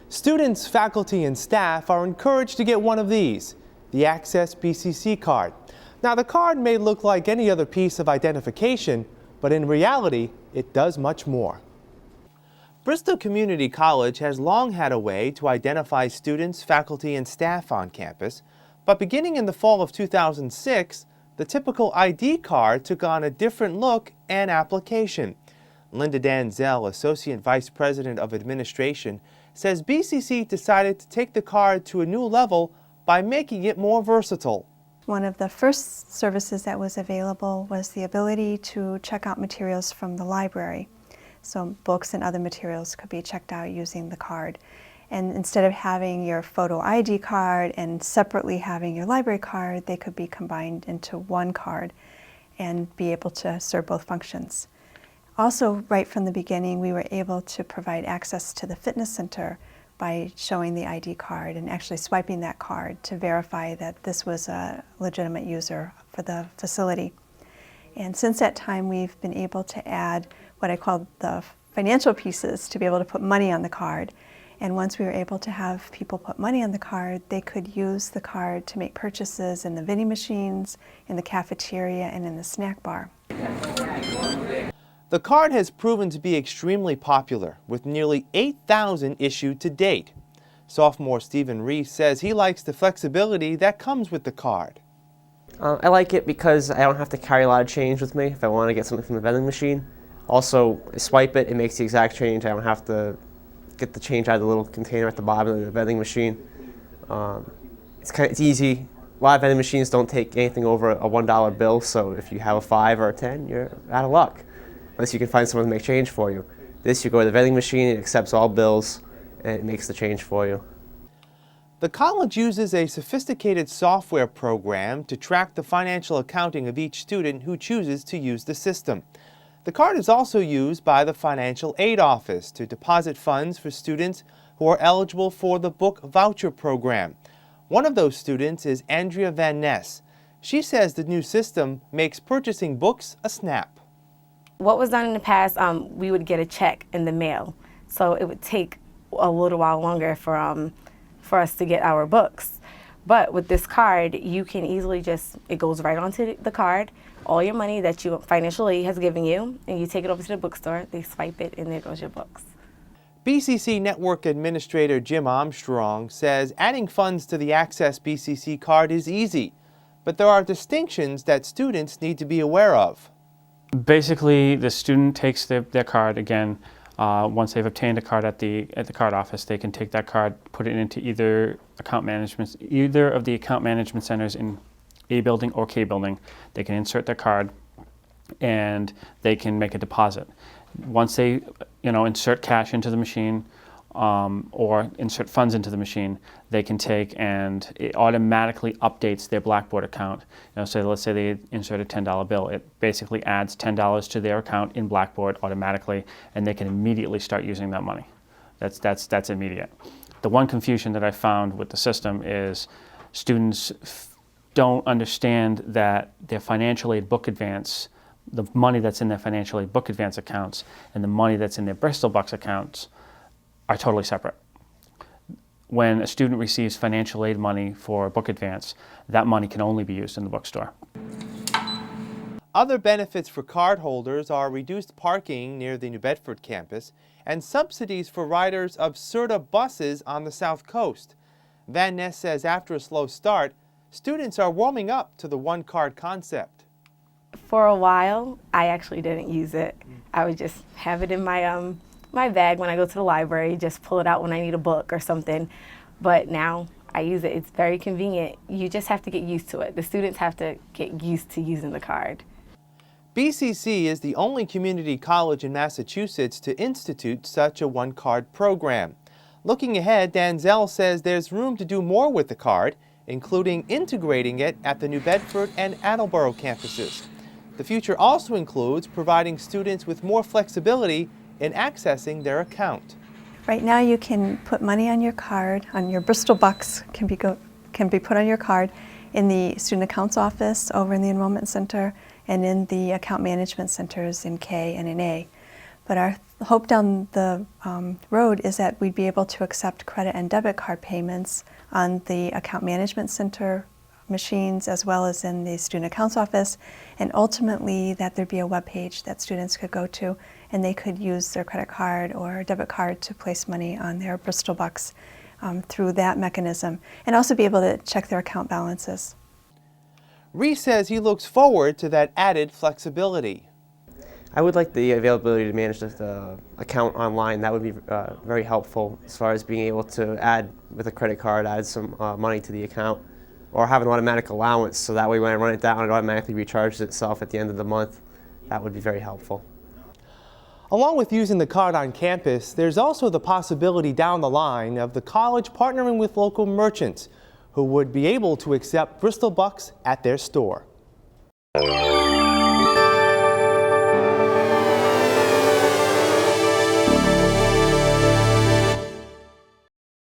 Students, faculty, and staff are encouraged to get one of these, the Access BCC Card. Now, the card may look like any other piece of identification, but in reality, it does much more. Bristol Community College has long had a way to identify students, faculty, and staff on campus, but beginning in the fall of 2006, the typical ID card took on a different look and application. Linda Danzel, Associate Vice President of Administration, says BCC decided to take the card to a new level by making it more versatile. One of the first services that was available was the ability to check out materials from the library. So books and other materials could be checked out using the card. And instead of having your photo ID card and separately having your library card, they could be combined into one card and be able to serve both functions. Also, right from the beginning, we were able to provide access to the fitness center by showing the ID card and actually swiping that card to verify that this was a legitimate user for the facility. And since that time, we've been able to add what I call the financial pieces to be able to put money on the card. And once we were able to have people put money on the card, they could use the card to make purchases in the vending machines, in the cafeteria, and in the snack bar. The card has proven to be extremely popular, with nearly 8,000 issued to date. Sophomore Stephen Reese says he likes the flexibility that comes with the card. I like it because I don't have to carry a lot of change with me if I want to get something from the vending machine. Also, I swipe it, it makes the exact change. I don't have to get the change out of the little container at the bottom of the vending machine. It's easy. A lot of vending machines don't take anything over a $1 bill, so if you have a 5 or a 10, you're out of luck, unless you can find someone to make change for you. This, you go to the vending machine, it accepts all bills, and it makes the change for you. The college uses a sophisticated software program to track the financial accounting of each student who chooses to use the system. The card is also used by the Financial Aid Office to deposit funds for students who are eligible for the book voucher program. One of those students is Andrea Van Ness. She says the new system makes purchasing books a snap. What was done in the past, we would get a check in the mail, so it would take a little while longer for us to get our books. But with this card, you can easily it goes right onto the card, all your money that your financial aid has given you, and you take it over to the bookstore, they swipe it, and there goes your books. BCC Network Administrator Jim Armstrong says adding funds to the Access BCC card is easy, but there are distinctions that students need to be aware of. Basically, the student takes their card again. Once they've obtained a card at the card office, they can take that card, put it into either of the account management centers in A building or K building. They can insert their card, and they can make a deposit. Once they, insert cash into the machine or insert funds into the machine, they can take and it automatically updates their Blackboard account. So let's say they insert a $10 bill. It basically adds $10 to their account in Blackboard automatically, and they can immediately start using that money. That's immediate. The one confusion that I found with the system is students don't understand that their financial aid book advance, the money that's in their financial aid book advance accounts and the money that's in their Bristol Bucks accounts are totally separate. When a student receives financial aid money for book advance, that money can only be used in the bookstore. Other benefits for cardholders are reduced parking near the New Bedford campus and subsidies for riders of SERTA buses on the South Coast. Van Ness says after a slow start, students are warming up to the one-card concept. For a while, I actually didn't use it. I would just have it in my bag when I go to the library, just pull it out when I need a book or something. But now I use it. It's very convenient. You just have to get used to it. The students have to get used to using the card. BCC is the only community college in Massachusetts to institute such a one-card program. Looking ahead, Danzel says there's room to do more with the card, including integrating it at the New Bedford and Attleboro campuses. The future also includes providing students with more flexibility in accessing their account. Right now you can put money on your card, on your Bristol Bucks can be put on your card, in the student accounts office over in the enrollment center and in the account management centers in K and in A. But our hope down the road is that we'd be able to accept credit and debit card payments on the account management center machines as well as in the student accounts office, and ultimately that there'd be a web page that students could go to and they could use their credit card or debit card to place money on their Bristol Bucks through that mechanism, and also be able to check their account balances. Reese says he looks forward to that added flexibility. I would like the availability to manage the account online. That would be very helpful as far as being able to add with a credit card, add some money to the account, or have an automatic allowance so that way when I run it down it automatically recharges itself at the end of the month. That would be very helpful. Along with using the card on campus, there's also the possibility down the line of the college partnering with local merchants who would be able to accept Bristol Bucks at their store.